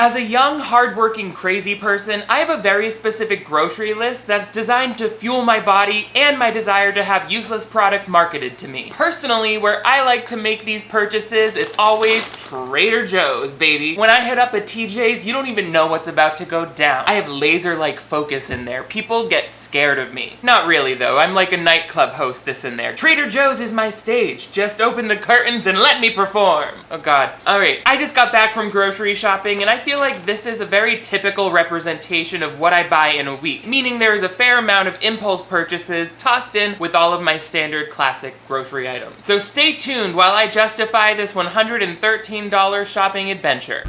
As a young, hardworking, crazy person, I have a very specific grocery list that's designed to fuel my body and my desire to have useless products marketed to me. Personally, where I like to make these purchases, it's always Trader Joe's, baby. When I hit up a TJ's, you don't even know what's about to go down. I have laser-like focus in there. People get scared of me. Not really, though. I'm like a nightclub hostess in there. Trader Joe's is my stage. Just open the curtains and let me perform. Oh God. Alright, I just got back from grocery shopping and I feel like this is a very typical representation of what I buy in a week, meaning there is a fair amount of impulse purchases tossed in with all of my standard classic grocery items. So stay tuned while I justify this $113 shopping adventure.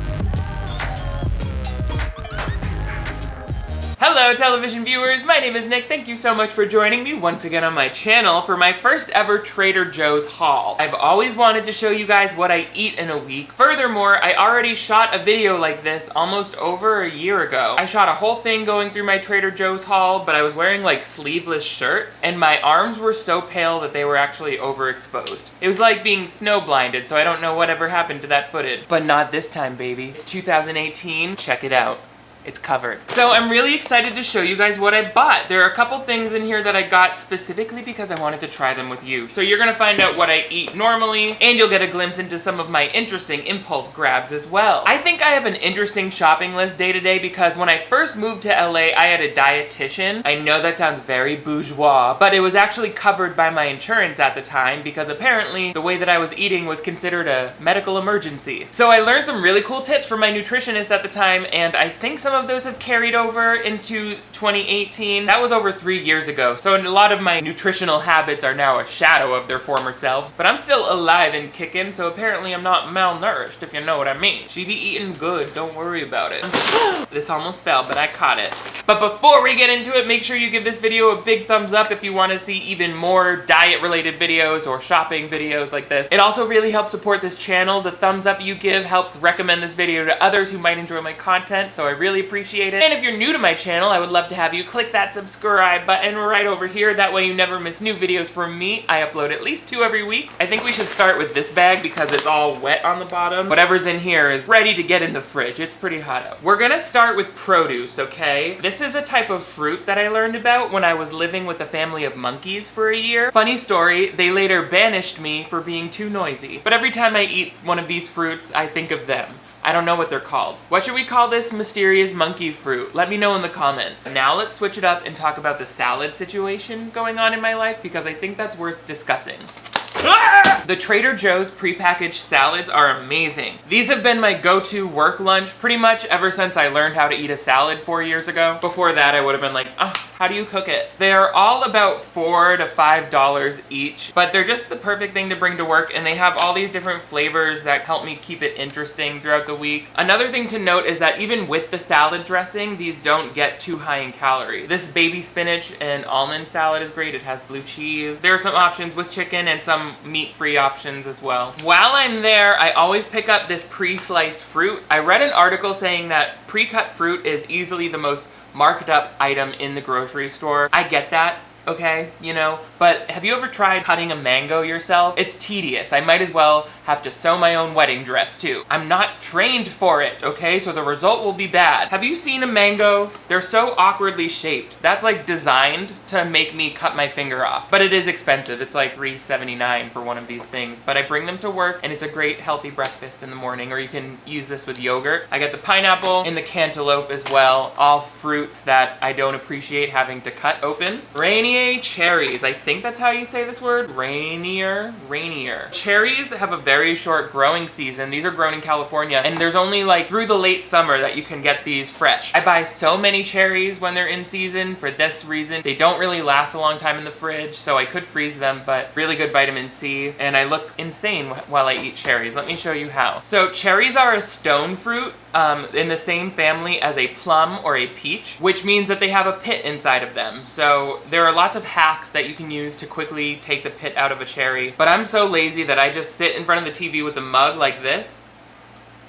Hello television viewers, my name is Nick. Thank you so much for joining me once again on my channel for my first ever Trader Joe's haul. I've always wanted to show you guys what I eat in a week. Furthermore, I already shot a video like this almost over a year ago. I shot a whole thing going through my Trader Joe's haul, but I was wearing like sleeveless shirts and my arms were so pale that they were actually overexposed. It was like being snow blinded, so I don't know whatever happened to that footage. But not this time, baby. It's 2018, check it out. It's covered. So I'm really excited to show you guys what I bought. There are a couple things in here that I got specifically because I wanted to try them with you. So you're gonna find out what I eat normally, and you'll get a glimpse into some of my interesting impulse grabs as well. I think I have an interesting shopping list day to day because when I first moved to LA, I had a dietitian. I know that sounds very bourgeois, but it was actually covered by my insurance at the time because apparently the way that I was eating was considered a medical emergency. So I learned some really cool tips from my nutritionist at the time, and I think some of those have carried over into 2018. That was over 3 years ago, so a lot of my nutritional habits are now a shadow of their former selves, but I'm still alive and kicking, so apparently I'm not malnourished, if you know what I mean. She be eating good, don't worry about it. This almost fell, but I caught it. But before we get into it, make sure you give this video a big thumbs up if you want to see even more diet-related videos or shopping videos like this. It also really helps support this channel. The thumbs up you give helps recommend this video to others who might enjoy my content, so I really appreciate it. And if you're new to my channel, I would love to have you click that subscribe button right over here. That way you never miss new videos from me. I upload at least 2 every week. I think we should start with this bag because it's all wet on the bottom. Whatever's in here is ready to get in the fridge. It's pretty hot out. We're gonna start with produce, okay? This is a type of fruit that I learned about when I was living with a family of monkeys for a year. Funny story, they later banished me for being too noisy. But every time I eat one of these fruits, I think of them. I don't know what they're called. What should we call this mysterious monkey fruit? Let me know in the comments. Now let's switch it up and talk about the salad situation going on in my life because I think that's worth discussing. The Trader Joe's prepackaged salads are amazing. These have been my go-to work lunch pretty much ever since I learned how to eat a salad 4 years ago. Before that, I would have been like, how do you cook it? They are all about $4 to $5 each, but they're just the perfect thing to bring to work, and they have all these different flavors that help me keep it interesting throughout the week. Another thing to note is that even with the salad dressing, these don't get too high in calorie. This baby spinach and almond salad is great. It has blue cheese. There are some options with chicken and some meat-free options as well. While I'm there, I always pick up this pre-sliced fruit. I read an article saying that pre-cut fruit is easily the most marked up item in the grocery store. I get that, okay, you know, but have you ever tried cutting a mango yourself? It's tedious. I might as well have to sew my own wedding dress too. I'm not trained for it, okay, so the result will be bad. Have you seen a mango? They're so awkwardly shaped. That's like designed to make me cut my finger off. But it is expensive. It's like $3.79 for one of these things. But I bring them to work and it's a great healthy breakfast in the morning, or you can use this with yogurt. I get the pineapple and the cantaloupe as well. All fruits that I don't appreciate having to cut open. Rainier cherries. I think that's how you say this word. Rainier. Cherries have a very short growing season. These are grown in California, and there's only like through the late summer that you can get these fresh. I buy so many cherries when they're in season for this reason. They don't really last a long time in the fridge, so I could freeze them, but really good vitamin C, and I look insane while I eat cherries. Let me show you how. So cherries are a stone fruit in the same family as a plum or a peach, which means that they have a pit inside of them. So there are lots of hacks that you can use to quickly take the pit out of a cherry, but I'm so lazy that I just sit in front of the TV with a mug like this,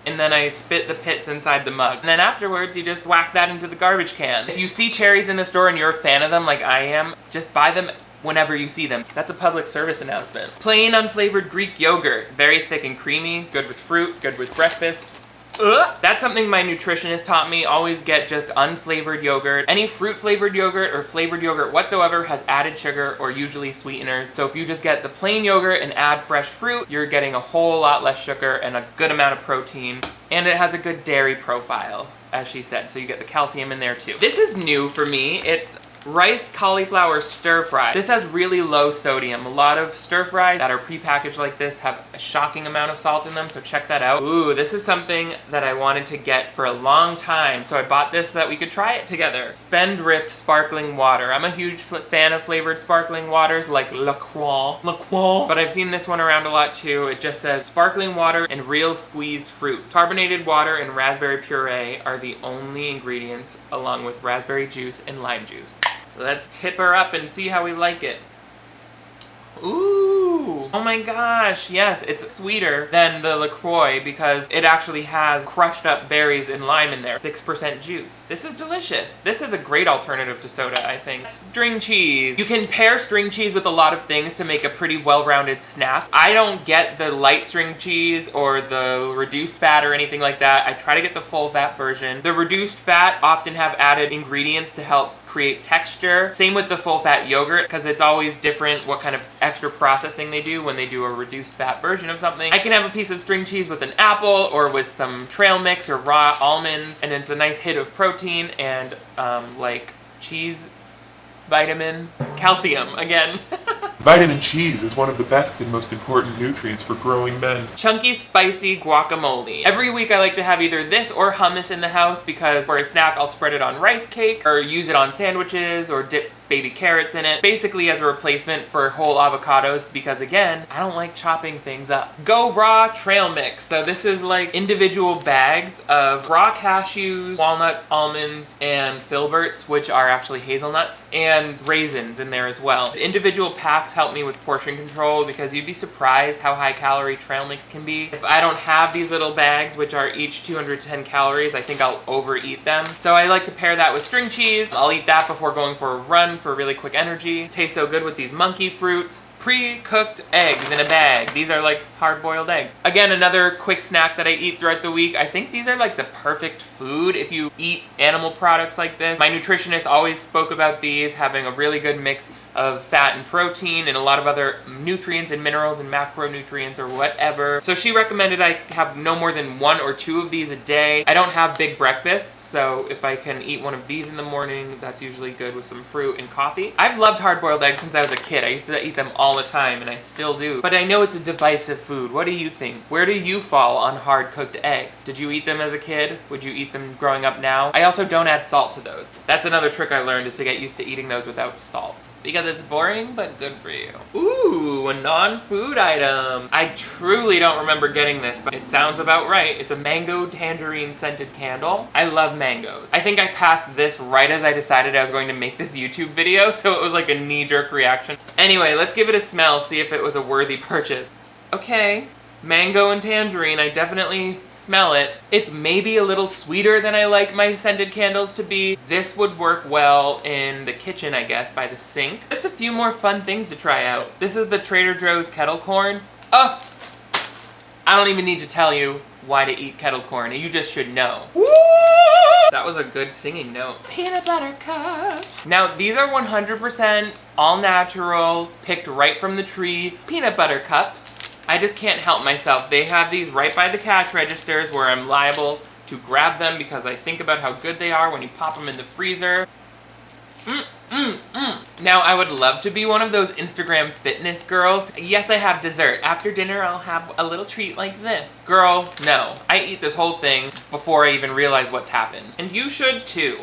and then I spit the pits inside the mug. And then afterwards, you just whack that into the garbage can. If you see cherries in the store and you're a fan of them like I am, just buy them whenever you see them. That's a public service announcement. Plain unflavored Greek yogurt. Very thick and creamy, good with fruit, good with breakfast. That's something my nutritionist taught me. Always get just unflavored yogurt. Any fruit flavored yogurt or flavored yogurt whatsoever has added sugar or usually sweeteners. So if you just get the plain yogurt and add fresh fruit, you're getting a whole lot less sugar and a good amount of protein. And it has a good dairy profile, as she said, so you get the calcium in there too. This is new for me. It's riced cauliflower stir fry. This has really low sodium. A lot of stir fries that are prepackaged like this have a shocking amount of salt in them, so check that out. Ooh, this is something that I wanted to get for a long time, so I bought this so that we could try it together. Spendthrift sparkling water. I'm a huge fan of flavored sparkling waters like La Croix, but I've seen this one around a lot too. It just says sparkling water and real squeezed fruit. Carbonated water and raspberry puree are the only ingredients, along with raspberry juice and lime juice. Let's tip her up and see how we like it. Ooh, oh my gosh, yes, it's sweeter than the LaCroix because it actually has crushed up berries and lime in there. 6% juice. This is delicious. This is a great alternative to soda, I think. String cheese. You can pair string cheese with a lot of things to make a pretty well-rounded snack. I don't get the light string cheese or the reduced fat or anything like that. I try to get the full fat version. The reduced fat often have added ingredients to help create texture. Same with the full fat yogurt, because it's always different what kind of extra processing they do when they do a reduced fat version of something. I can have a piece of string cheese with an apple or with some trail mix or raw almonds, and it's a nice hit of protein and like cheese, vitamin, calcium again. Vitamin cheese is one of the best and most important nutrients for growing men. Chunky spicy guacamole. Every week I like to have either this or hummus in the house because for a snack I'll spread it on rice cakes or use it on sandwiches or dip baby carrots in it. Basically as a replacement for whole avocados because again, I don't like chopping things up. Go Raw trail mix. So this is like individual bags of raw cashews, walnuts, almonds, and filberts, which are actually hazelnuts, and raisins in there as well. The individual packs help me with portion control because you'd be surprised how high calorie trail mix can be. If I don't have these little bags, which are each 210 calories, I think I'll overeat them. So I like to pair that with string cheese. I'll eat that before going for a run for really quick energy. Tastes so good with these monkey fruits. Pre-cooked eggs in a bag. These are like hard-boiled eggs. Again, another quick snack that I eat throughout the week. I think these are like the perfect food if you eat animal products like this. My nutritionist always spoke about these having a really good mix of fat and protein and a lot of other nutrients and minerals and macronutrients or whatever. So she recommended I have no more than 1 or 2 of these a day. I don't have big breakfasts, so if I can eat one of these in the morning, that's usually good with some fruit and coffee. I've loved hard-boiled eggs since I was a kid. I used to eat them all the time, and I still do. But I know it's a divisive food. What do you think? Where do you fall on hard-cooked eggs? Did you eat them as a kid? Would you eat them growing up now? I also don't add salt to those. That's another trick I learned, is to get used to eating those without salt. Because it's boring, but good for you. Ooh, a non-food item. I truly don't remember getting this, but it sounds about right. It's a mango tangerine scented candle. I love mangoes. I think I passed this right as I decided I was going to make this YouTube video, so it was like a knee-jerk reaction. Anyway, let's give it a smell, see if it was a worthy purchase. Okay, mango and tangerine, I definitely smell it. It's maybe a little sweeter than I like my scented candles to be. This would work well in the kitchen, I guess, by the sink. Just a few more fun things to try out. This is the Trader Joe's kettle corn. Oh, I don't even need to tell you why to eat kettle corn. You just should know. Woo! That was a good singing note. Peanut butter cups. Now, these are 100% all natural, picked right from the tree peanut butter cups. I just can't help myself. They have these right by the cash registers where I'm liable to grab them because I think about how good they are when you pop them in the freezer. Now, I would love to be one of those Instagram fitness girls. Yes, I have dessert. After dinner, I'll have a little treat like this. Girl, no. I eat this whole thing before I even realize what's happened. And you should too.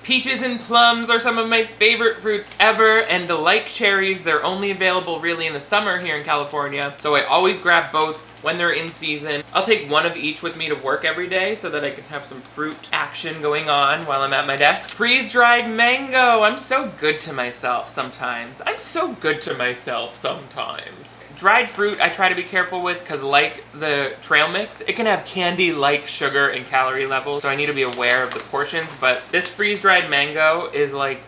Peaches and plums are some of my favorite fruits ever, and like cherries, they're only available really in the summer here in California, so I always grab both when they're in season. I'll take one of each with me to work every day so that I can have some fruit action going on while I'm at my desk. Freeze-dried mango! I'm so good to myself sometimes. Dried fruit I try to be careful with because like the trail mix, it can have candy-like sugar and calorie levels, so I need to be aware of the portions, but this freeze-dried mango is like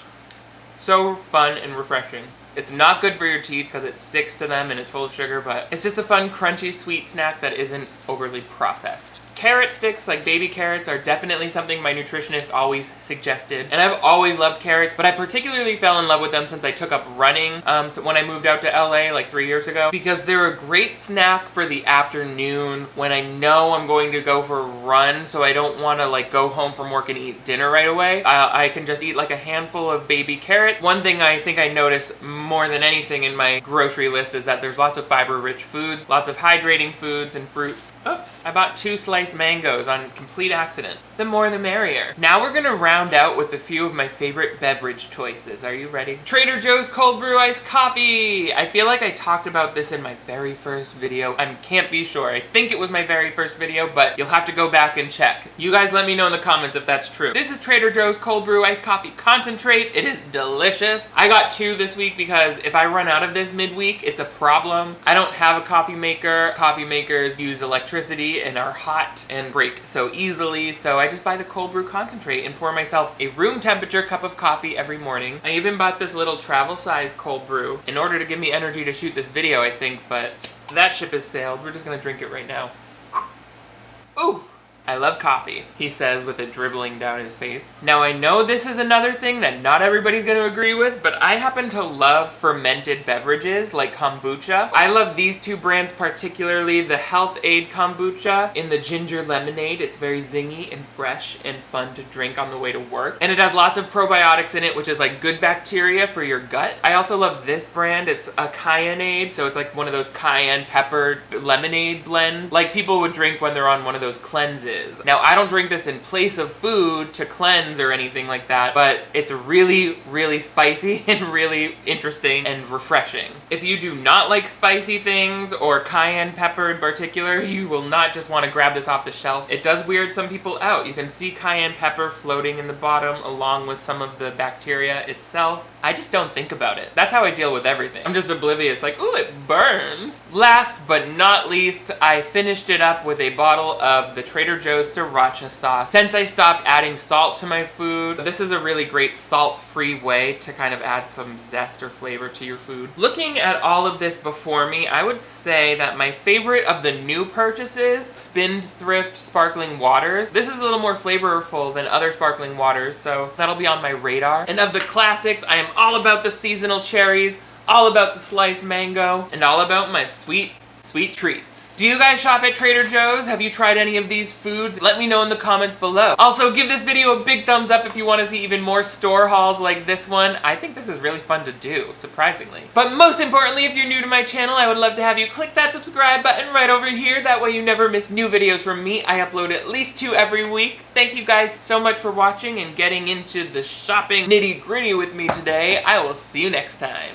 so fun and refreshing. It's not good for your teeth because it sticks to them and it's full of sugar, but it's just a fun, crunchy, sweet snack that isn't overly processed. Carrot sticks, like baby carrots, are definitely something my nutritionist always suggested. And I've always loved carrots, but I particularly fell in love with them since I took up running so when I moved out to LA like 3 years ago, because they're a great snack for the afternoon when I know I'm going to go for a run, so I don't want to like go home from work and eat dinner right away. I can just eat like a handful of baby carrots. One thing I think I notice more than anything in my grocery list is that there's lots of fiber-rich foods, lots of hydrating foods and fruits. Oops, I bought 2 sliced mangoes on complete accident. The more the merrier. Now we're gonna round out with a few of my favorite beverage choices. Are you ready? Trader Joe's cold brew iced coffee. I feel like I talked about this in my very first video. I can't be sure. I think it was my very first video, but you'll have to go back and check. You guys let me know in the comments if that's true. This is Trader Joe's cold brew iced coffee concentrate. It is delicious. I got 2 this week because if I run out of this midweek, it's a problem. I don't have a coffee maker. Coffee makers use electricity and are hot and break so easily, so I just buy the cold brew concentrate and pour myself a room temperature cup of coffee every morning. I even bought this little travel size cold brew in order to give me energy to shoot this video, I think, but that ship has sailed. We're just gonna drink it right now. Ooh! I love coffee, he says with it dribbling down his face. Now I know this is another thing that not everybody's gonna agree with, but I happen to love fermented beverages like kombucha. I love these 2 brands particularly, the Health Aid kombucha in the ginger lemonade. It's very zingy and fresh and fun to drink on the way to work. And it has lots of probiotics in it, which is like good bacteria for your gut. I also love this brand. It's a cayenne, so it's like one of those cayenne pepper lemonade blends, like people would drink when they're on one of those cleanses. Now, I don't drink this in place of food to cleanse or anything like that, but it's really, really spicy and really interesting and refreshing. If you do not like spicy things, or cayenne pepper in particular, you will not just want to grab this off the shelf. It does weird some people out. You can see cayenne pepper floating in the bottom along with some of the bacteria itself. I just don't think about it. That's how I deal with everything. I'm just oblivious, like, ooh, it burns. Last but not least, I finished it up with a bottle of the Trader Joe's sriracha sauce. Since I stopped adding salt to my food, this is a really great salt-free way to kind of add some zest or flavor to your food. Looking at all of this before me, I would say that my favorite of the new purchases, Spindthrift Sparkling Waters. This is a little more flavorful than other sparkling waters, so that'll be on my radar. And of the classics, I am all about the seasonal cherries, all about the sliced mango, and all about my sweet treats. Do you guys shop at Trader Joe's? Have you tried any of these foods? Let me know in the comments below. Also, give this video a big thumbs up if you want to see even more store hauls like this one. I think this is really fun to do, surprisingly. But most importantly, if you're new to my channel, I would love to have you click that subscribe button right over here. That way you never miss new videos from me. I upload at least 2 every week. Thank you guys so much for watching and getting into the shopping nitty-gritty with me today. I will see you next time.